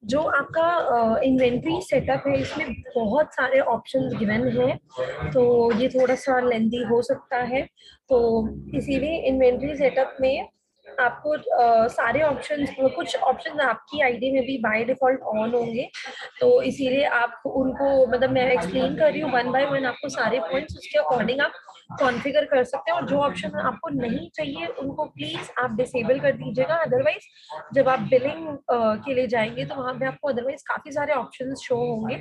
जो आपका inventory setup है इसमें बहुत सारे ऑप्शंस गिवन हैं, तो ये थोड़ा सा लेंदी हो सकता है। तो इसीलिए इन्वेंट्री सेटअप में आपको सारे ऑप्शंस, कुछ ऑप्शंस आपकी आईडी में भी बाय डिफॉल्ट ऑन होंगे, तो इसीलिए आप उनको, मतलब मैं एक्सप्लेन कर रही हूँ वन बाय वन, आपको सारे पॉइंट्स उसके अकॉर्डिंग आप कॉन्फ़िगर कर सकते हैं। और जो ऑप्शन आपको नहीं चाहिए उनको प्लीज आप डिसेबल कर दीजिएगा, अदरवाइज जब आप बिलिंग के लिए जाएंगे तो वहां पे आपको अदरवाइज काफी सारे ऑप्शंस शो होंगे,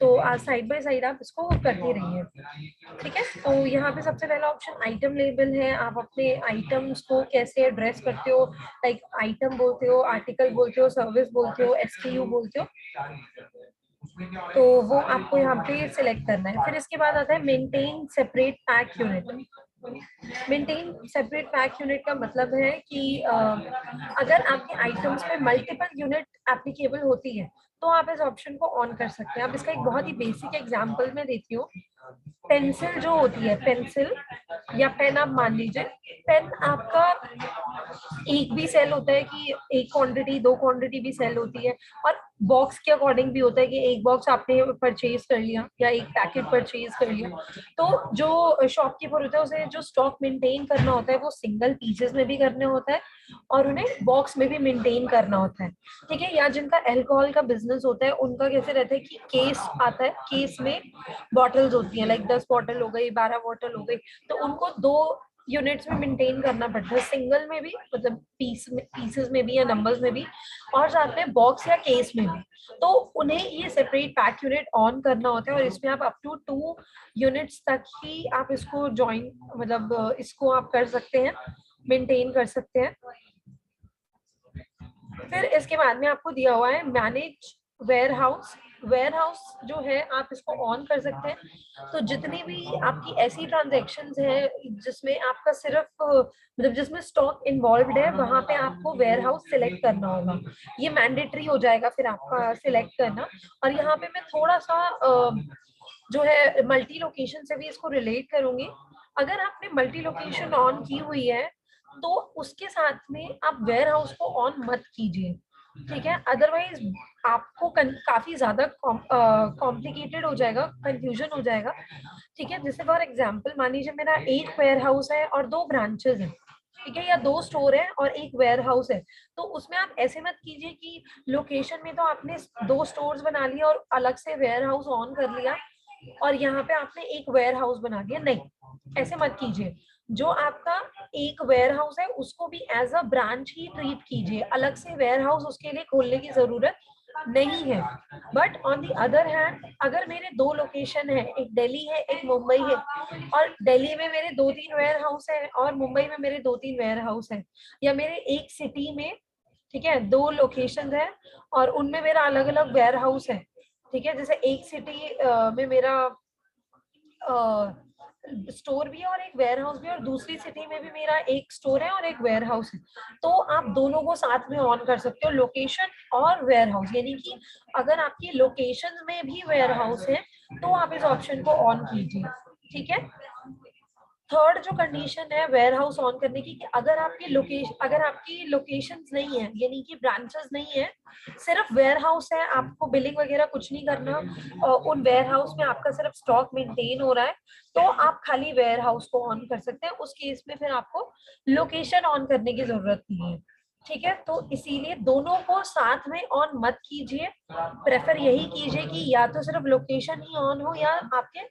तो आज साइड बाय साइड आप इसको करते रहिए। ठीक है, तो यहाँ पे सबसे पहला ऑप्शन आइटम लेबल है। आप अपने आइटम्स को कैसे एड्रेस करते हो, लाइक आइटम बोलते हो, आर्टिकल बोलते हो, सर्विस बोलते हो, एसक्यू बोलते हो, तो वो आपको यहाँ पे सिलेक्ट करना है। फिर इसके बाद आता है maintain separate pack unit. Maintain separate pack unit का मतलब है कि अगर आपके आइटम्स पे मल्टीपल यूनिट एप्लीकेबल होती है तो आप इस ऑप्शन को ऑन कर सकते हैं। अब इसका एक बहुत ही बेसिक एग्जांपल मैं देती हूँ। पेंसिल जो होती है, पेंसिल या पेन आप मान लीजिए, पेन आपका एक भी सेल होता है कि एक क्वांटिटी, दो क्वांटिटी भी सेल होती है, और बॉक्स के अकॉर्डिंग भी होता है कि एक बॉक्स आपने परचेज कर लिया या एक पैकेट परचेज कर लिया। तो जो शॉपकीपर होता है उसे जो स्टॉक मेंटेन करना होता है वो सिंगल पीसेस में भी करने होता है और उन्हें बॉक्स में भी मेंटेन करना होता है। ठीक है, या जिनका अल्कोहल का बिजनेस होता है उनका कैसे रहता है कि केस आता है, केस में बॉटल्स होती है, लाइक 10 बॉटल हो गई, 12 बॉटल हो गई, तो उनको दो यूनिट्स में मेंटेन करना पड़ता है, सिंगल में भी, मतलब पीसेस में भी या नंबर्स में भी, और साथ में बॉक्स या केस में भी। तो उन्हें ये सेपरेट पैक यूनिट ऑन करना होता है, और इसमें आप अप टू 2 यूनिट्स तक ही आप इसको ज्वाइन, मतलब इसको आप कर सकते हैं, मेंटेन कर सकते हैं। फिर इसके बाद में आपको दिया हुआ है manage warehouse. Warehouse जो है आप इसको ऑन कर सकते हैं। तो जितनी भी आपकी ऐसी ट्रांजेक्शन्स हैं जिसमें आपका सिर्फ मतलब जिसमें स्टॉक इन्वॉल्व है, वहां पे आपको वेयर हाउस सिलेक्ट करना होगा। ये मैंडेटरी हो जाएगा फिर आपका सिलेक्ट करना। और यहाँ पे मैं थोड़ा सा जो है मल्टी लोकेशन से भी इसको रिलेट करूंगी। अगर आपने मल्टी लोकेशन ऑन की हुई है तो उसके साथ में आप वेयर हाउस को ऑन मत कीजिए। ठीक है, अदरवाइज आपको काफी ज्यादा कॉम्प्लिकेटेड हो जाएगा, कंफ्यूजन हो जाएगा। ठीक है, जैसे फॉर एग्जांपल मान लीजिए मेरा एक वेयर हाउस है और 2 ब्रांचेस हैं, ठीक है, या 2 स्टोर है और एक वेयर हाउस है, तो उसमें आप ऐसे मत कीजिए कि लोकेशन में तो आपने 2 स्टोर्स बना लिया और अलग से वेयर हाउस ऑन कर लिया और यहाँ पे आपने एक वेयर हाउस बना दिया। नहीं, ऐसे मत कीजिए। जो आपका एक वेयर हाउस है उसको भी एज अ ब्रांच ही ट्रीट कीजिए, अलग से वेयर हाउस उसके लिए खोलने की जरूरत नहीं है। But on the other hand, अगर मेरे 2 लोकेशन है, एक दिल्ली है एक मुंबई है, और दिल्ली में मेरे 2-3 वेयर हाउस है और मुंबई में मेरे 2-3 वेयर हाउस है, या मेरे एक सिटी में, ठीक है, 2 लोकेशन है और उनमें मेरा अलग अलग वेयर हाउस है। ठीक है, जैसे एक सिटी में मेरा स्टोर भी है और एक वेयर हाउस भी है, और दूसरी सिटी में भी मेरा एक स्टोर है और एक वेयर हाउस है, तो आप दोनों को साथ में ऑन कर सकते हो, लोकेशन और वेयर हाउस। यानी कि अगर आपकी लोकेशन में भी वेयर हाउस है तो आप इस ऑप्शन को ऑन कीजिए। ठीक है, थर्ड जो कंडीशन है वेयर हाउस ऑन करने की, कि अगर आपकी लोकेशंस नहीं है, यानी कि ब्रांचेस नहीं है, सिर्फ वेयर हाउस है, आपको बिलिंग वगैरह कुछ नहीं करना, उन वेयर हाउस में आपका सिर्फ स्टॉक मेंटेन हो रहा है, तो आप खाली वेयर हाउस को ऑन कर सकते हैं। उस केस में फिर आपको लोकेशन ऑन करने की जरूरत नहीं है। ठीक है, तो इसीलिए दोनों को साथ में ऑन मत कीजिए, प्रेफर यही कीजिए कि या तो सिर्फ लोकेशन ही ऑन हो या आपके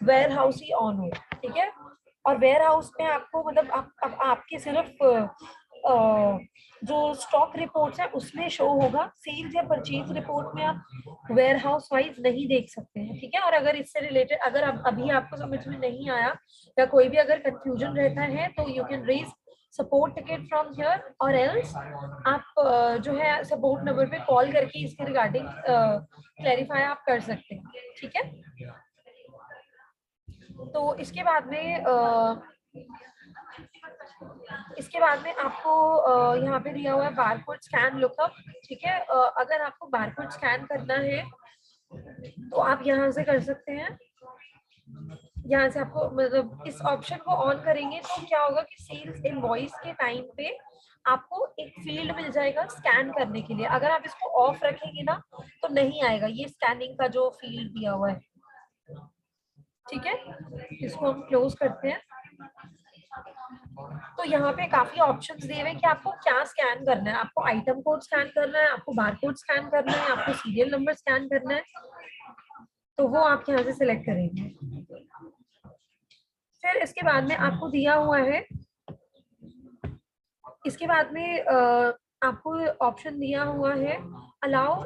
वेयर हाउस ही ऑन हो। ठीक है, और वेयर हाउस में आपको, मतलब अब आपके सिर्फ जो स्टॉक रिपोर्ट्स है उसमें शो होगा, सेल्स या परचेज रिपोर्ट में आप वेयर हाउस वाइज नहीं देख सकते हैं। ठीक है, और अगर इससे रिलेटेड अगर अब अभी आपको समझ में नहीं आया या कोई भी अगर कंफ्यूजन रहता है तो you can raise support ticket from here, और एल्स आप जो है सपोर्ट नंबर पे कॉल करके इसके रिगार्डिंग क्लैरिफाई आप कर सकते हैं। ठीक है, तो इसके बाद में आपको यहाँ पे दिया हुआ है बारकोड स्कैन लुकअप। ठीक है, अगर आपको बारकोड स्कैन करना है तो आप यहाँ से कर सकते हैं। यहाँ से आपको, मतलब इस ऑप्शन को ऑन करेंगे तो क्या होगा कि सेल्स इनवॉइस के टाइम पे आपको एक फील्ड मिल जाएगा स्कैन करने के लिए। अगर आप इसको ऑफ रखेंगे ना तो नहीं आएगा ये स्कैनिंग का जो फील्ड दिया हुआ है। ठीक है, इसको हम क्लोज करते हैं। तो यहाँ पे काफी ऑप्शंस दिए हुए हैं कि आपको क्या स्कैन करना है। आपको आइटम कोड स्कैन करना है, आपको बारकोड स्कैन करना है, आपको सीरियल नंबर स्कैन करना है, तो वो आप यहाँ से सिलेक्ट करेंगे। फिर इसके बाद में आपको दिया हुआ है, इसके बाद में आपको ऑप्शन दिया हुआ है अलाउ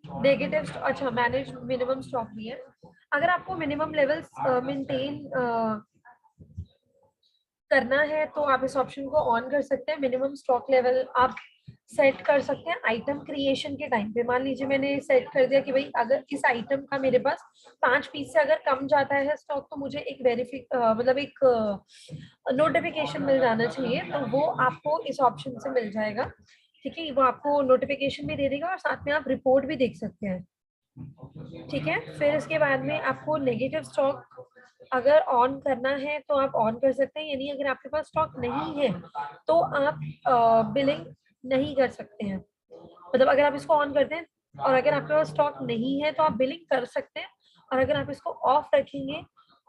नेगेटिव, अच्छा मैनेज मिनिमम स्टॉक भी है। अगर आपको मिनिमम लेवल्स मेंटेन करना है तो आप इस ऑप्शन को ऑन कर सकते हैं। मिनिमम स्टॉक लेवल आप सेट कर सकते हैं आइटम क्रिएशन के टाइम पे। मान लीजिए मैंने सेट कर दिया कि भाई अगर इस आइटम का मेरे पास 5 पीस से अगर कम जाता है स्टॉक तो मुझे एक मतलब एक नोटिफिकेशन मिल जाना चाहिए, तो वो आपको इस ऑप्शन से मिल जाएगा। ठीक है, वो आपको नोटिफिकेशन भी दे देगा और साथ में आप रिपोर्ट भी देख सकते हैं। ठीक है, फिर इसके बाद में आपको नेगेटिव स्टॉक अगर ऑन करना है तो आप ऑन कर सकते हैं, यानी अगर आपके पास स्टॉक नहीं है तो आप बिलिंग नहीं कर सकते हैं। मतलब अगर आप इसको ऑन करते हैं और अगर आपके पास स्टॉक नहीं है तो आप बिलिंग कर सकते हैं, और अगर आप इसको ऑफ रखेंगे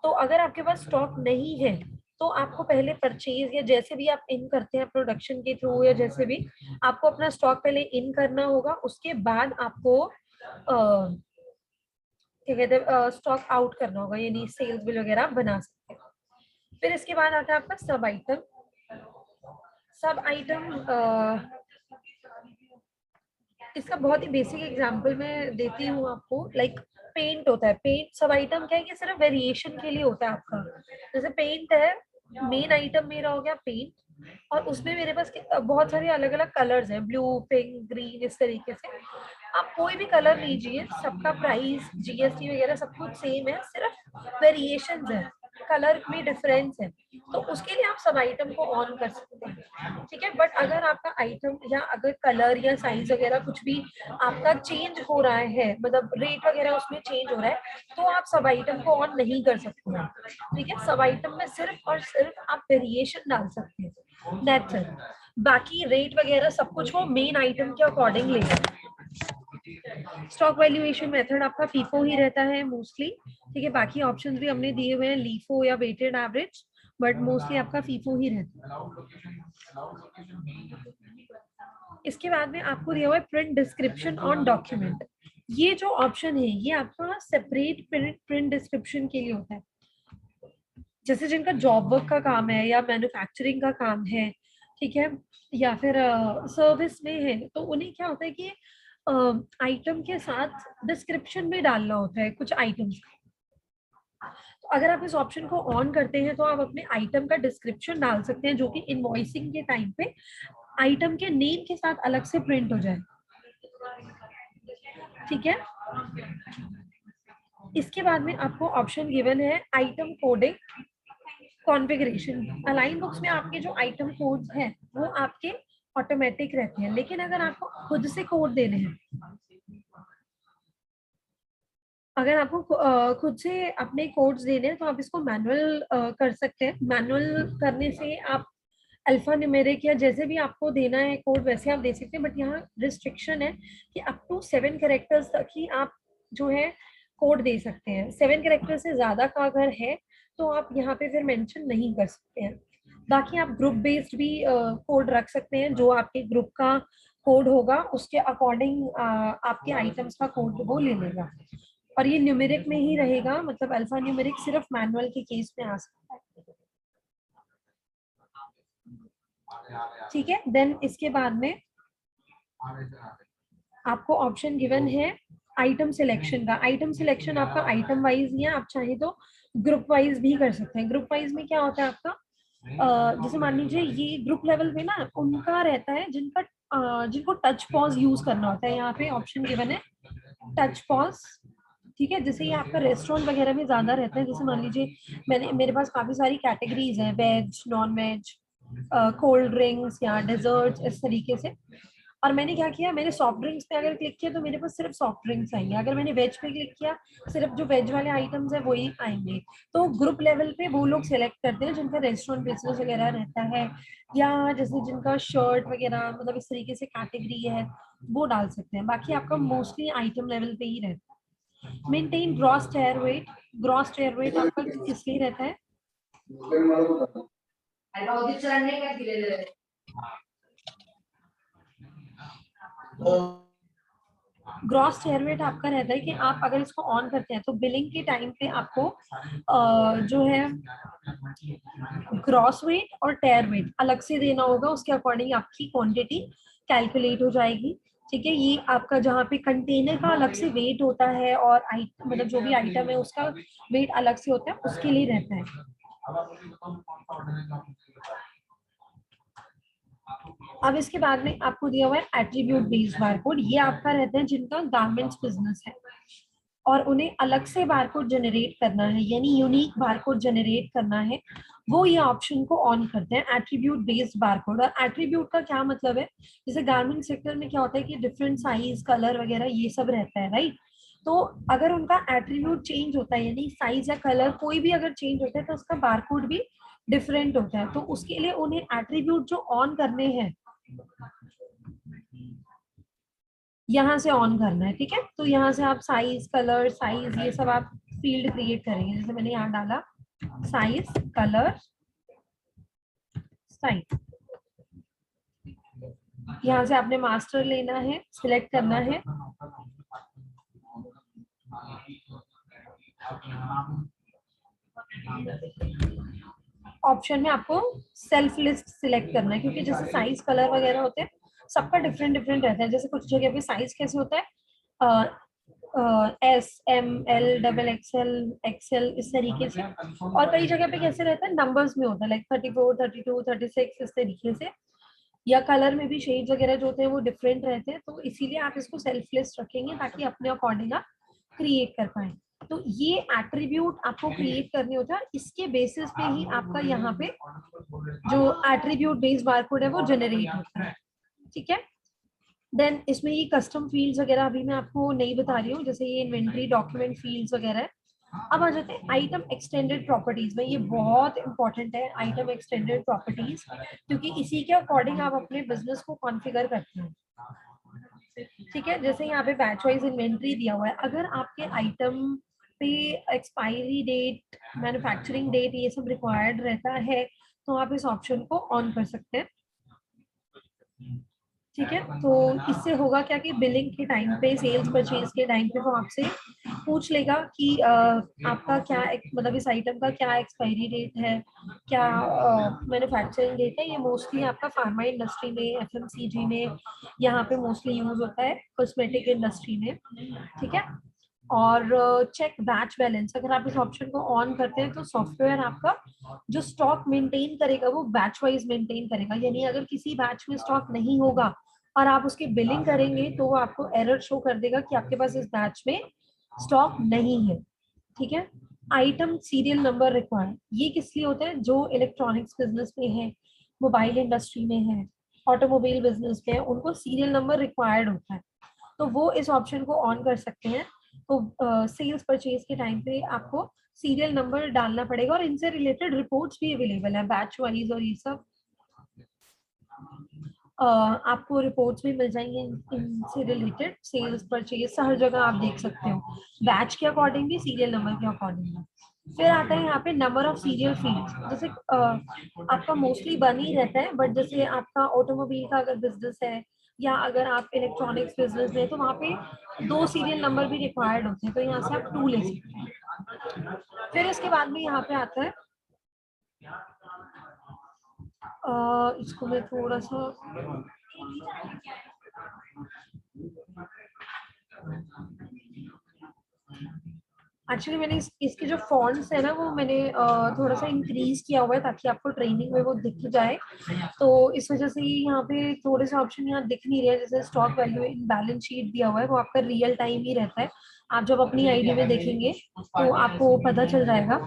तो अगर आपके पास स्टॉक नहीं है तो आपको पहले परचेज या जैसे भी आप इन करते हैं प्रोडक्शन के थ्रू या जैसे भी, आपको अपना स्टॉक पहले इन करना होगा, उसके बाद आपको क्या कहते हैं स्टॉक आउट करना होगा, यानी सेल्स बिल वगैरह आप बना सकते हैं। फिर इसके बाद आता है आपका सब आइटम। सब आइटम इसका बहुत ही बेसिक एग्जांपल मैं देती हूँ आपको। लाइक पेंट होता है, पेंट सब आइटम क्या है कि सिर्फ वेरिएशन के लिए होता है आपका। जैसे पेंट है, मेन आइटम मेरा हो गया पेंट, और उसमें मेरे पास बहुत सारे अलग अलग कलर्स हैं, ब्लू पिंक ग्रीन, इस तरीके से आप कोई भी कलर लीजिए, सबका प्राइस जीएसटी वगैरह सब कुछ सेम है, सिर्फ वेरिएशंस है, कलर में डिफरेंस है, तो उसके लिए आप सब आइटम को ऑन कर सकते हैं। ठीक है, बट अगर आपका आइटम या अगर कलर या साइज वगैरह कुछ भी आपका चेंज हो रहा है, मतलब रेट वगैरह उसमें चेंज हो रहा है, तो आप सब आइटम को ऑन नहीं कर सकते हैं। ठीक है, सब आइटम में सिर्फ और सिर्फ आप वेरिएशन डाल सकते हैं, दैट्स इट। बाकी रेट वगैरह सब कुछ वो मेन आइटम के अकॉर्डिंग लेगा। स्टॉक वैल्यूएशन मेथड आपका फीफो ही रहता है मोस्टली। ठीक है, बाकी ऑप्शंस भी हमने दिए हुए हैं लीफो या वेटेड एवरेज, बट मोस्टली आपका फीफो ही रहता है। इसके बाद में आपको दिया हुआ है प्रिंट डिस्क्रिप्शन ऑन डॉक्यूमेंट। ये जो ऑप्शन है ये आपका सेपरेट प्रिंट डिस्क्रिप्शन के लिए होता है। जैसे जिनका जॉब वर्क का काम है या मैन्युफैक्चरिंग का काम है, ठीक है, या फिर सर्विस में है, तो उन्हें क्या होता है कि आइटम के साथ डिस्क्रिप्शन भी डालना होता है कुछ आइटम्स। तो अगर आप इस ऑप्शन को ऑन करते हैं तो आप अपने आइटम का डिस्क्रिप्शन डाल सकते हैं, जो कि इनवॉइसिंग के टाइम पे आइटम के नेम के साथ अलग से प्रिंट हो जाए। ठीक है, इसके बाद में आपको ऑप्शन गिवन है item coding configuration. Align books में आपके जो आइटम कोड्स हैं वो आपके ऑटोमेटिक रहते हैं, लेकिन अगर आपको खुद से कोड देने हैं, अगर आपको खुद से अपने कोड्स देने हैं तो आप इसको मैनुअल कर सकते हैं। मैनुअल करने से आप अल्फा न्यूमेरिक या जैसे भी आपको देना है कोड वैसे आप दे सकते हैं, बट यहाँ रिस्ट्रिक्शन है कि अप टू 7 कैरेक्टर्स तक ही आप जो है कोड दे सकते हैं। 7 कैरेक्टर से ज्यादा का अगर है तो आप यहाँ पे फिर मेंशन नहीं कर सकते हैं। बाकी आप ग्रुप बेस्ड भी कोड रख सकते हैं, जो आपके ग्रुप का कोड होगा उसके अकॉर्डिंग आपके आइटम्स का कोड वो ले लेगा, और ये न्यूमेरिक में ही रहेगा, मतलब अल्फा न्यूमेरिक सिर्फ मैनुअल के केस में आ सकता है। ठीक है, देन इसके बाद में आपको ऑप्शन गिवन है आइटम सिलेक्शन का। आइटम सिलेक्शन आपका आइटम वाइज ही है, आप चाहे तो ग्रुप वाइज भी कर सकते हैं। ग्रुप वाइज में क्या होता है आपका, जैसे मान लीजिए ये ग्रुप लेवल पे ना उनका रहता है जिनको टच पॉज यूज करना होता है। यहाँ पे ऑप्शन गिवन है टच पॉज। ठीक है, जैसे ये आपका रेस्टोरेंट वगैरह में ज्यादा रहता है। जैसे मान लीजिए मेरे पास काफी सारी कैटेगरीज हैं, veg non veg, cold drinks या डेजर्ट्स, इस तरीके से। और मैंने क्या किया, मैंने सॉफ्ट ड्रिंक्स पे अगर क्लिक किया तो मेरे पास सिर्फ सॉफ्ट ड्रिंक्स आएंगे, अगर मैंने वेज पे क्लिक किया सिर्फ जो वेज वाले आइटम्स है वही आएंगे। तो ग्रुप लेवल पे वो लोग सिलेक्ट करते हैं जिनका रेस्टोरेंट बिजनेस वगैरह रहता है, या जैसे जिनका शर्ट वगैरह मतलब इस तरीके से कैटेगरी है वो डाल सकते हैं। बाकी आपका मोस्टली आइटम लेवल पे ही रहता है। मेंटेन ग्रॉस टेयर वेट, ग्रॉस टेयर वेट आपका किस लिए रहता है? ग्रॉस टेयर वेट आपका रहता है कि आप अगर इसको ऑन करते हैं तो बिलिंग के टाइम पे आपको जो है ग्रॉस वेट और टेयर वेट अलग से देना होगा, उसके अकॉर्डिंग आपकी क्वांटिटी कैलकुलेट हो जाएगी। ठीक है, ये आपका जहाँ पे कंटेनर का अलग से वेट होता है और मतलब जो भी आइटम है उसका वेट अलग से होता है, उसके लिए रहता है। अब इसके बाद में आपको दिया हुआ है एट्रीब्यूट बेस्ड बारकोड। ये आपका रहता है जिनका गारमेंट्स बिजनेस है और उन्हें अलग से बारकोड जनरेट करना है, यानी यूनिक बारकोड जनरेट करना है, वो ये ऑप्शन को ऑन करते हैं, एट्रीब्यूट बेस्ड बारकोड। और एट्रीब्यूट का क्या मतलब है, जैसे गारमेंट सेक्टर में क्या होता है कि डिफरेंट साइज कलर वगैरह ये सब रहता है, राइट। तो अगर उनका एट्रीब्यूट चेंज होता है, यानी साइज या कलर कोई भी अगर चेंज होता है तो उसका बारकोड भी डिफरेंट होता है। तो उसके लिए उन्हें एट्रीब्यूट जो ऑन करने हैं यहाँ से ऑन करना है। ठीक है, तो यहाँ से आप साइज कलर साइज ये सब आप फील्ड क्रिएट करेंगे। जैसे मैंने यहाँ डाला साइज कलर साइज, यहाँ से आपने मास्टर लेना है, सिलेक्ट करना है। ऑप्शन में आपको सेल्फ लिस्ट सिलेक्ट करना है, क्योंकि जैसे साइज कलर वगैरह होते हैं सबका डिफरेंट डिफरेंट रहता है। जैसे कुछ जगह पे साइज कैसे होता है, S M L double XL XL इस तरीके से, और कई जगह पे कैसे रहता है नंबर्स में होता है, लाइक 34 32 36 इस तरीके से, या कलर में भी शेड्स वगैरह जो होते हैं वो डिफरेंट रहते हैं। तो इसीलिए आप इसको सेल्फ लिस्ट रखेंगे ताकि अपने अकॉर्डिंग आप क्रिएट कर पाए। तो ये एट्रीब्यूट आपको क्रिएट करने होता है, इसके बेसिस पे ही आपका यहाँ पे जो एट्रीब्यूट बेस्ड बारकोड है वो जनरेट होता है। ठीक है, देन इसमें ये कस्टम फील्ड्स वगैरह अभी मैं आपको नहीं बता रही हूँ, जैसे ये इन्वेंट्री डॉक्यूमेंट फील्ड्स वगैरह है। अब आ जाते हैं आइटम एक्सटेंडेड प्रॉपर्टीज में, ये बहुत इंपॉर्टेंट है आइटम एक्सटेंडेड प्रॉपर्टीज, क्योंकि इसी के अकॉर्डिंग आप अपने बिजनेस को कॉन्फ़िगर करते हैं। ठीक है, जैसे यहाँ पे बैच वाइज इन्वेंट्री दिया हुआ है, अगर आपके आइटम पे एक्सपायरी डेट मैन्युफैक्चरिंग डेट ये सब रिक्वायर्ड रहता है तो आप इस ऑप्शन को ऑन कर सकते हैं। ठीक है, तो इससे होगा क्या कि बिलिंग के टाइम पे सेल्स परचेज के टाइम पे वो आपसे पूछ लेगा कि आपका क्या मतलब इस आइटम का क्या एक्सपायरी डेट है, क्या मैन्युफैक्चरिंग डेट है। ये मोस्टली आपका फार्मा इंडस्ट्री में एफएमसीजी में यहाँ पे मोस्टली यूज होता है, कॉस्मेटिक इंडस्ट्री में। ठीक है, और चेक बैच बैलेंस, अगर आप इस ऑप्शन को ऑन करते हैं तो सॉफ्टवेयर आपका जो स्टॉक मेंटेन करेगा वो बैच वाइज मेंटेन करेगा, यानी अगर किसी बैच में स्टॉक नहीं होगा और आप उसकी बिलिंग करेंगे तो वो आपको एरर शो कर देगा कि आपके पास इस बैच में स्टॉक नहीं है। ठीक है, आइटम सीरियल नंबर रिक्वायर्ड, ये किस लिए होता है, जो इलेक्ट्रॉनिक्स बिजनेस में है, मोबाइल इंडस्ट्री में है, ऑटोमोबाइल बिजनेस में है, उनको सीरियल नंबर रिक्वायर्ड होता है, तो वो इस ऑप्शन को ऑन कर सकते हैं। तो सेल्स परचेज के टाइम पे आपको सीरियल नंबर डालना पड़ेगा, और इनसे रिलेटेड रिपोर्ट्स भी अवेलेबल है बैच वाइज, और ये सब आपको रिपोर्ट्स भी मिल जाएंगे इनसे रिलेटेड, सेल्स परचेज हर जगह आप देख सकते हो, बैच के अकॉर्डिंग भी सीरियल नंबर के अकॉर्डिंग भी। फिर आता है यहाँ पे नंबर ऑफ सीरियल फील्ड्स, जैसे आपका मोस्टली बन ही रहता है, बट जैसे आपका ऑटोमोबाइल का अगर बिजनेस है या अगर आप इलेक्ट्रॉनिक्स बिजनेस में, तो वहाँ पे 2 सीरियल नंबर भी रिक्वायर्ड होते हैं, तो यहाँ से आप 2 ले सकते हैं। फिर इसके बाद में यहाँ पे आता है इसको मैं थोड़ा सा एक्चुअली मैंने इसके जो फॉन्ट्स है ना वो मैंने थोड़ा सा इंक्रीज किया हुआ है ताकि आपको ट्रेनिंग में वो दिख जाए, तो इस वजह से यहाँ पे थोड़े से ऑप्शन यहाँ दिख नहीं रहे। जैसे stock value in balance sheet दिया हुआ है वो आपका रियल टाइम ही रहता है, आप जब अपनी आईडी में देखेंगे तो आपको पता चल जाएगा।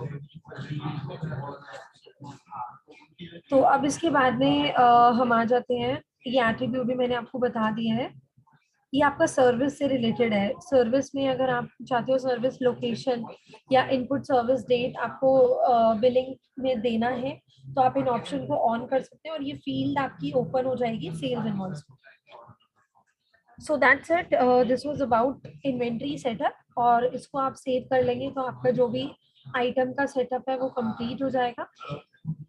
तो अब इसके बाद में हम आ जाते हैं ये एट्रीब्यूट भी मैंने आपको बता दिया है। ये आपका सर्विस से रिलेटेड है। सर्विस में अगर आप चाहते हो सर्विस लोकेशन या इनपुट सर्विस डेट आपको बिलिंग में देना है, तो आप इन ऑप्शन को ऑन कर सकते हैं और ये फील्ड आपकी ओपन हो जाएगी sales invoice. So that's it, this was about inventory setup. और इसको आप सेव कर लेंगे तो आपका जो भी आइटम का सेटअप है वो कंप्लीट हो जाएगा।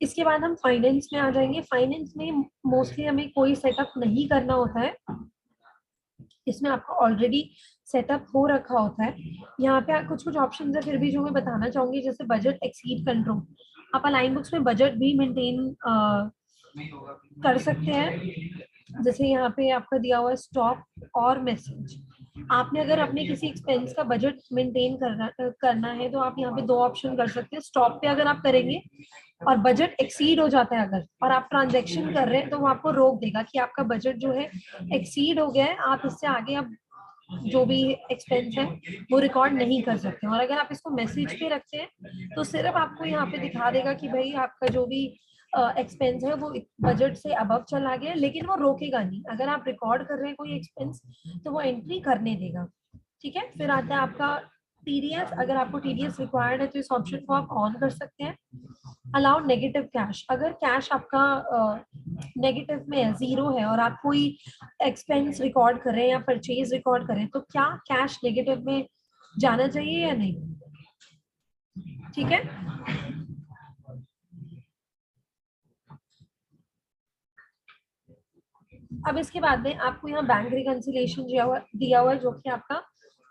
इसके बाद हम फाइनेंस में आ जाएंगे। फाइनेंस में मोस्टली हमें कोई सेटअप नहीं करना होता है, इसमें आपको ऑलरेडी सेटअप हो रखा होता है। यहाँ पे कुछ कुछ ऑप्शन है फिर भी जो मैं बताना चाहूंगी, जैसे बजट एक्सीड कंट्रोल। आप अलाइन बुक्स में बजट भी मेंटेन कर सकते हैं। जैसे यहाँ पे आपका दिया हुआ है स्टॉक और मैसेज। आपने अगर अपने किसी एक्सपेंस का बजट मेंटेन करना है तो आप यहाँ पे दो ऑप्शन कर सकते हैं। स्टॉप पे अगर आप करेंगे और बजट एक्सीड हो जाता है अगर, और आप ट्रांजैक्शन कर रहे हैं, तो वो आपको रोक देगा कि आपका बजट जो है एक्सीड हो गया है, आप इससे आगे आप जो भी एक्सपेंस है वो रिकॉर्ड नहीं कर सकते। और अगर आप इसको मैसेज पे रखते हैं तो सिर्फ आपको यहाँ पे दिखा देगा कि भाई आपका जो भी एक्सपेंस है वो बजट से अबव चला गया, लेकिन वो रोकेगा नहीं। अगर आप रिकॉर्ड कर रहे हैं कोई एक्सपेंस तो वो एंट्री करने देगा। ठीक है, फिर आता है आपका टीडीएस। अगर आपको टीडीएस रिक्वायर्ड है तो इस ऑप्शन को आप ऑन कर सकते हैं। Allow negative cash. अगर कैश आपका नेगेटिव में है, जीरो है, और आप कोई एक्सपेंस रिकॉर्ड कर रहे हैं या परचेज रिकॉर्ड कर रहे हैं, तो क्या कैश नेगेटिव में जाना चाहिए या नहीं? ठीक है, अब इसके बाद में आपको यहाँ बैंक रिकंसिलिएशन दिया हुआ है, जो कि आपका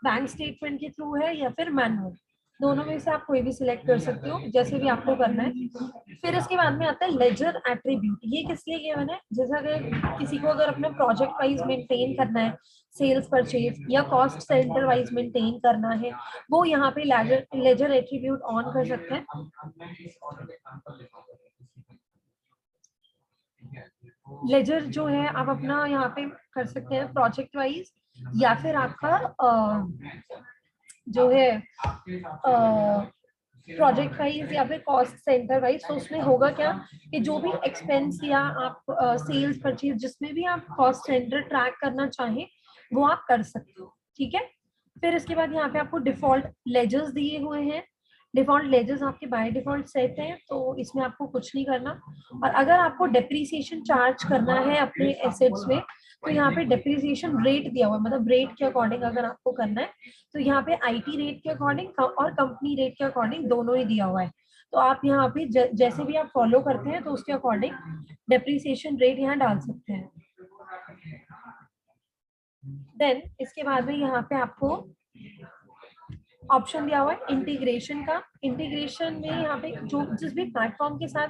बैंक स्टेटमेंट के थ्रू है या फिर मैनुअल, दोनों में से आप कोई भी सिलेक्ट कर सकते हो, जैसे भी आपको करना है। फिर इसके बाद में आता है लेजर एट्रीब्यूट। ये किस लिए गिवन है? जैसे अगर किसी को अगर अपना प्रोजेक्ट वाइज मेंटेन करना है, सेल्स परचेज या कॉस्ट सेंटर वाइज मेंटेन करना है, वो यहाँ पे लेजर एट्रीब्यूट ऑन कर सकते हैं। लेजर जो है आप अपना यहाँ पे कर सकते हैं प्रोजेक्ट वाइज, या फिर आपका जो है प्रोजेक्ट वाइज या फिर कॉस्ट सेंटर वाइज। तो उसमें होगा क्या कि जो भी एक्सपेंस या आप सेल्स परचेज जिसमें भी आप कॉस्ट सेंटर ट्रैक करना चाहें वो आप कर सकते हो। ठीक है, फिर इसके बाद यहाँ पे आपको डिफॉल्ट लेजर्स दिए हुए हैं। डिफॉल्ट लेजर्स आपके बाय डिफॉल्ट सेट हैं, तो इसमें आपको कुछ नहीं करना। और अगर आपको डेप्रीसिएशन चार्ज करना है अपने एसेट्स में, तो यहाँ पे डेप्रीसिएशन रेट दिया हुआ है, मतलब रेट के अकॉर्डिंग अगर आपको करना है तो यहाँ पे आईटी रेट के अकॉर्डिंग और कंपनी रेट के अकॉर्डिंग दोनों ही दिया हुआ है। तो आप यहाँ पे जैसे भी आप फॉलो करते हैं तो उसके अकॉर्डिंग डेप्रीसिएशन रेट यहाँ डाल सकते हैं। देन इसके बाद में यहाँ पे आपको ऑप्शन दिया हुआ है इंटीग्रेशन का। इंटीग्रेशन में यहाँ पे जो जिस भी प्लेटफॉर्म के साथ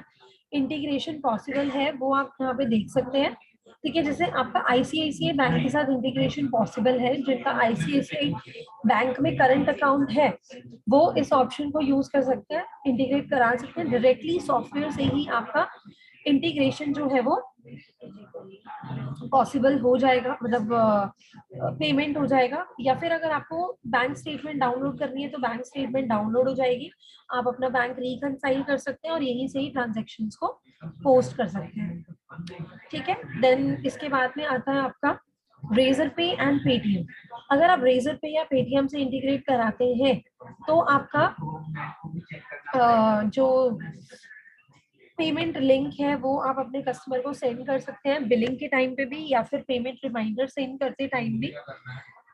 इंटीग्रेशन पॉसिबल है वो आप यहाँ पे देख सकते हैं। ठीक है, जैसे आपका आईसीआईसीआई बैंक के साथ इंटीग्रेशन पॉसिबल है, जिनका आईसीआईसीआई बैंक में करंट अकाउंट है वो इस ऑप्शन को यूज कर सकते हैं, इंटीग्रेट करा सकते हैं डायरेक्टली सॉफ्टवेयर से ही। आपका इंटीग्रेशन जो है वो पॉसिबल हो जाएगा, मतलब पेमेंट हो जाएगा। या फिर अगर आपको बैंक स्टेटमेंट डाउनलोड करनी है तो बैंक स्टेटमेंट डाउनलोड हो जाएगी, आप अपना बैंक रिकंसाइल कर सकते हैं और यहीं से ही ट्रांजेक्शन्स को पोस्ट कर सकते हैं। ठीक है, देन इसके बाद में आता है आपका रेजर पे एंड पेटीएम। अगर आप रेजर पे या पेटीएम से इंटीग्रेट कराते हैं तो आपका जो पेमेंट लिंक है वो आप अपने कस्टमर को सेंड कर सकते हैं बिलिंग के टाइम पे भी, या फिर पेमेंट रिमाइंडर सेंड करते टाइम भी।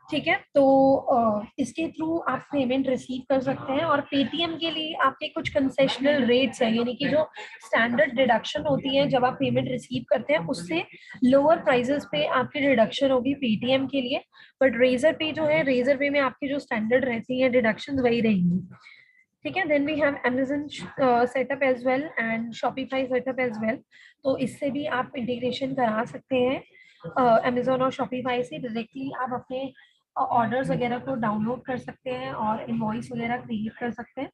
ठीक है, तो इसके थ्रू आप पेमेंट रिसीव कर सकते हैं। और पेटीएम के लिए आपके कुछ कंसेशनल रेट्स हैं, यानी कि जो स्टैंडर्ड डिडक्शन होती है जब आप पेमेंट रिसीव करते हैं उससे लोअर प्राइसेस पे आपकी डिडक्शन होगी पेटीएम के लिए। बट रेजर पे जो है, रेजर पे में आपकी जो स्टैंडर्ड रहती है डिडक्शन वही रहेंगी। ठीक है, then we have Amazon setup as well and Shopify setup as well. तो इससे भी आप इंटीग्रेशन करा सकते हैं अमेजोन और शॉपिफाई से। डायरेक्टली आप अपने ऑर्डर्स वगैरह को डाउनलोड कर सकते हैं और इनवॉइस वगैरह क्रिएट कर सकते हैं।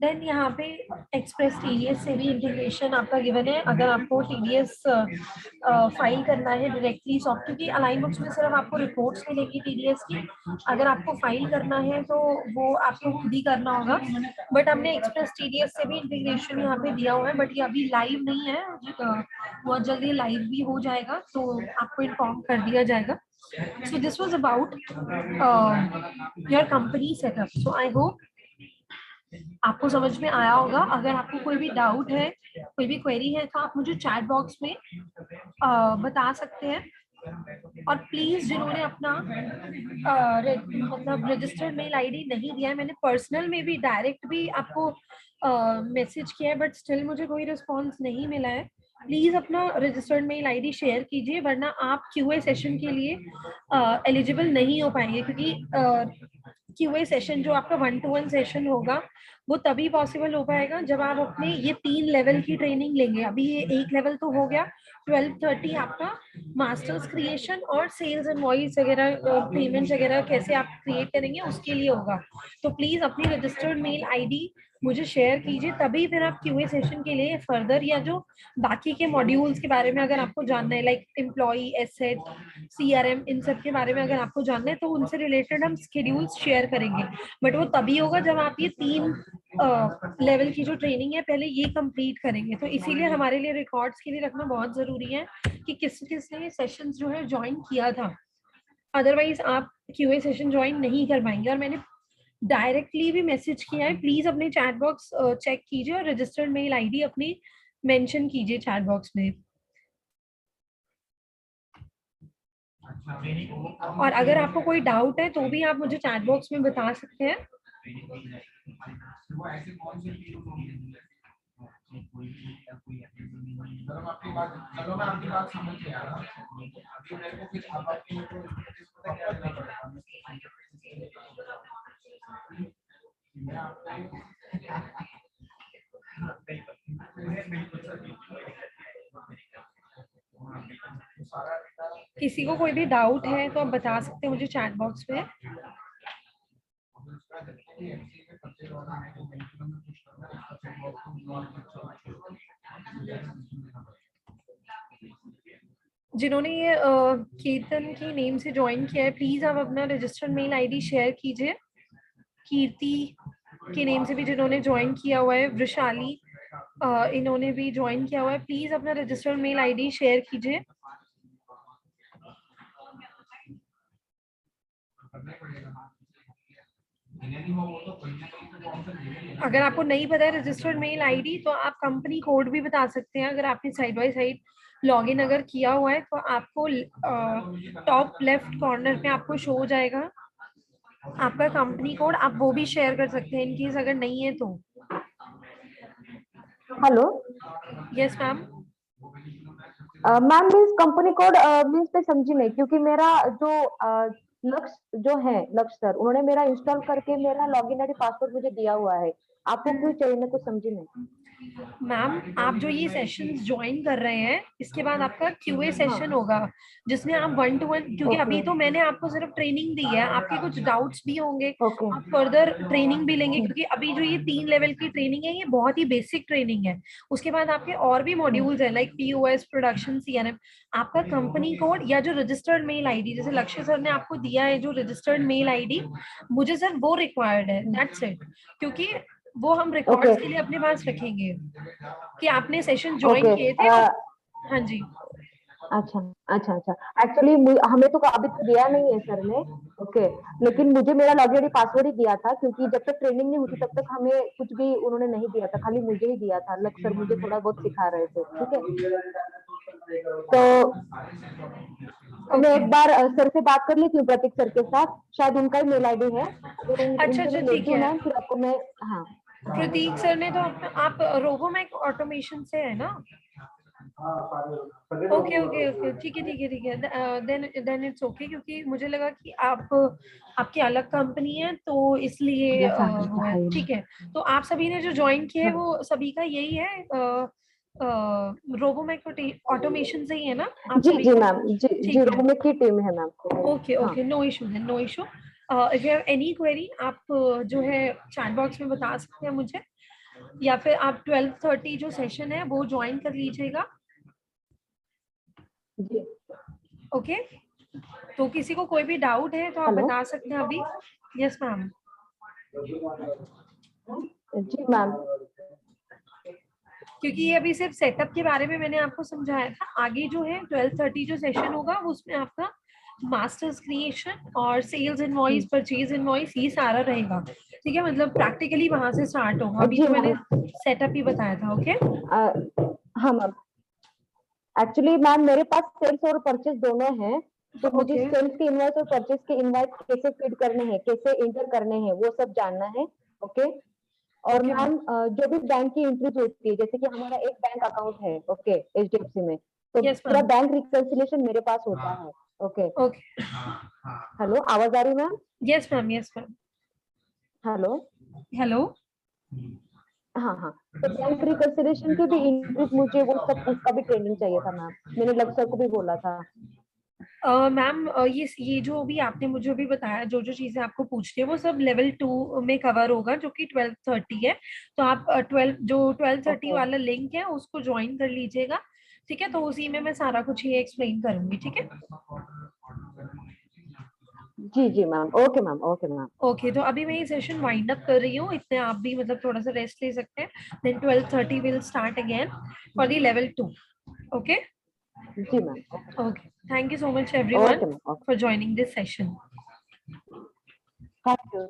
देन यहाँ पे एक्सप्रेस टीडीएस से भी इंटीग्रेशन आपका गिवन है। अगर आपको टीडीएस फाइल करना है डायरेक्टली सॉफ्ट, क्योंकि अलाइन बुक्स में सिर्फ आपको रिपोर्ट्स मिलेगी टीडीएस की, अगर आपको फाइल करना है तो वो आपको खुद ही करना होगा। बट हमने एक्सप्रेस टीडीएस से भी इंटीग्रेशन यहाँ पे दिया हुआ है, बट ये अभी लाइव नहीं है, बहुत जल्दी लाइव भी हो जाएगा तो आपको इन्फॉर्म कर दिया जाएगा। So this was about your company setup. So I hope आपको समझ में आया होगा। अगर आपको कोई भी डाउट है, कोई भी क्वेरी है, तो आप मुझे चैट बॉक्स में बता सकते हैं। और प्लीज जिन्होंने अपना मतलब रजिस्टर्ड मेल आईडी नहीं दिया है, मैंने पर्सनल में भी डायरेक्ट भी आपको मैसेज किया है, बट स्टिल मुझे कोई रिस्पॉन्स नहीं मिला है, प्लीज अपना रजिस्टर्ड मेल आईडी शेयर कीजिए, वरना आप क्यूए सेशन के लिए एलिजिबल नहीं हो पाएंगे। क्योंकि क्यूए सेशन जो आपका 1-to-1 सेशन होगा वो तभी पॉसिबल हो पाएगा जब आप अपने ये 3 लेवल की ट्रेनिंग लेंगे। अभी ये 1 लेवल तो हो गया, 12:30 आपका मास्टर्स क्रिएशन और सेल्स एंड वॉइस वगैरह पेमेंट्स वगैरह कैसे आप क्रिएट करेंगे उसके लिए होगा। तो प्लीज अपनी रजिस्टर्ड मेल आईडी मुझे शेयर कीजिए, तभी फिर आप क्यूए सेशन के लिए फर्दर या जो बाकी के मॉड्यूल्स के बारे में अगर आपको जानना है, लाइक एम्प्लॉय एसेट, सीआरएम, इन सब के बारे में अगर आपको जानना है तो उनसे रिलेटेड हम शेड्यूल्स शेयर करेंगे। बट वो तभी होगा जब आप ये 3 लेवल की जो ट्रेनिंग है पहले ये कंप्लीट करेंगे। तो इसीलिए हमारे लिए रिकॉर्ड्स के लिए रखना बहुत जरूरी है कि किस किसने सेशंस जो है ज्वाइन किया था, अदरवाइज आप क्यूए सेशन ज्वाइन नहीं कर पाएंगे। और मैंने डायरेक्टली भी मैसेज किया है, प्लीज अपने चैट बॉक्स चेक कीजिए और रजिस्टर्ड मेल आईडी अपनी मेंशन कीजिए चैट बॉक्स में। और अगर आपको कोई डाउट है तो भी आप मुझे चैट बॉक्स में बता सकते हैं। किसी को कोई भी डाउट है तो आप बता सकते हैं मुझे चैट बॉक्स में। जिन्होंने ये कीर्तन की नेम से ज्वाइन किया है, प्लीज आप अपना रजिस्टर्ड मेल आईडी शेयर कीजिए। कीर्ति के नेम से भी जिन्होंने ज्वाइन किया हुआ है, वृशाली, इन्होंने भी ज्वाइन किया हुआ है, प्लीज अपना रजिस्टर्ड मेल आईडी शेयर कीजिए। अगर आपको नहीं पता है रजिस्टर्ड मेल आईडी तो आप कंपनी कोड भी बता सकते हैं। अगर आपने साइड बाय साइड लॉगिन अगर किया हुआ है तो आपको टॉप लेफ्ट कॉर्नर पे आपको शो हो जाएगा आपका कंपनी कोड, आप वो भी शेयर कर सकते हैं इनकेस अगर नहीं है तो। Hello yes ma'am. Ma'am means company code means मैं समझी नहीं, क्योंकि मेरा जो लक्ष्य जो है, लक्ष्य सर, उन्होंने मेरा इंस्टॉल करके मेरा लॉगिन आईडी पासवर्ड मुझे दिया हुआ है। आपको क्यों चाहिए, मैं कुछ समझी नहीं। मैम आप जो ये सेशंस ज्वाइन कर रहे हैं इसके बाद आपका क्यूए सेशन होगा जिसमें आप 1-to-1, क्योंकि अभी तो मैंने आपको सिर्फ ट्रेनिंग दी है, आपके कुछ डाउट्स भी होंगे, आप फर्दर ट्रेनिंग भी लेंगे, क्योंकि अभी जो ये 3 लेवल की ट्रेनिंग है ये बहुत ही बेसिक ट्रेनिंग है। उसके बाद आपके और भी मॉड्यूल्स हैं लाइक पीओएस, प्रोडक्शन, सीएनएम। आपका कंपनी कोड या जो रजिस्टर्ड मेल आईडी, जैसे लक्ष्य सर ने आपको दिया है जो रजिस्टर्ड मेल आईडी, मुझे सर वो रिक्वायर्ड है, दैट्स इट। क्योंकि वो हम रिकॉर्ड्स के लिए अपने पास रखेंगे कि आपने सेशन ज्वाइन किए थे। हाँ जी। अच्छा अच्छा अच्छा, एक्चुअली हमें तो अभी तक दिया नहीं है सर ने। ओके, लेकिन मुझे मेरा लॉगिन आईडी पासवर्ड ही दिया था, क्योंकि जब तक ट्रेनिंग नहीं हुई तब तक हमें कुछ भी उन्होंने नहीं दिया था, खाली मुझे ही दिया था। लक सर मुझे थोड़ा बहुत सिखा रहे थे, ठीक है। तो मैं एक बार सर से बात कर लेती हूँ, प्रतीक सर के साथ, शायद उनका ही मेल आईडी है। अच्छा अच्छा ठीक है मैम, फिर आपको मैं, हाँ प्रतीक सर ने तो आप रोबोमैक ऑटोमेशन से है ना? ओके ओके ओके, ठीक है ठीक है ठीक है, देन इट्स ओके, क्योंकि मुझे लगा कि आप आपकी अलग कंपनी है तो इसलिए वो है। ठीक है, तो आप सभी ने जो ज्वाइन किया है वो सभी का यही है, रोबोमैक ऑटोमेशन से ही है ना आप जी सभी जी का? मैम, जी जी, रोबोमैक की टीम है ma'am. Okay okay, no issue then, no issue. If you have any query आप जो है चैट बॉक्स में बता सकते हैं मुझे। या फिर आप 12:30 जो सेशन है वो ज्वाइन कर लीजिएगा। जी। ओके, तो किसी को कोई भी डाउट है तो आप हेलो। बता सकते हैं अभी। Yes ma'am. जी मैम। क्योंकि ये अभी सिर्फ सेटअप के बारे में मैंने आपको समझाया था, आगे जो है 12:30 जो सेशन होगा उसमें आपका मास्टर्स क्रिएशन और सेल्स इनवॉइस, परचेज इनवॉइस, ये सारा रहेगा। ठीक है, मतलब प्रैक्टिकली वहां से स्टार्ट होगा, अभी जी तो मैंने मैम। सेटअप ही बताया था। ओके हाँ मैम, एक्चुअली मैम मेरे पास सेल्स और परचेज दोनों हैं, तो मुझे ओके सेल्स के इनवॉइस और परचेज के इनवॉइस कैसे फीड करने हैं, कैसे एंटर करने हैं, वो सब जानना है। ओके। और ओके मैम जो भी बैंक की एंट्रीज होती है, जैसे कि हमारा एक बैंक अकाउंट है, ओके, एचडीएफसी में, तो यस पूरा मैम। बैंक रिकंसिलिएशन मेरे पास होता है। ओके। ओके हेलो, आवाज आ रही ma'am? Yes ma'am. Yes ma'am. Hello. Hello. हाँ हाँ, तो बैंक रिकंसिलिएशन की भी एंट्रीज मुझे वो सब उसका भी ट्रेनिंग चाहिए था मैम, मैंने लक्ष्य सर को भी बोला था। मैम ये जो अभी आपने मुझे अभी बताया, जो जो चीजें आपको पूछनी है वो सब लेवल 2 में कवर होगा, जो कि 12:30 है। तो आप 12:30 ओके। वाला लिंक है उसको ज्वाइन कर लीजिएगा। ठीक है, तो उसी में मैं सारा कुछ ही एक्सप्लेन करूंगी। ठीक है। जी जी ma'am, okay ma'am, okay ma'am. Okay, तो अभी मैं ये सेशन वाइंड अप कर रही हूँ, इतने आप भी मतलब थोड़ा सा रेस्ट ले सकते हैं। Then 12:30 will start again for the level 2। Okay. जी ma'am. Okay, thank you so much everyone okay ma'am, okay. for joining this session. Thank you.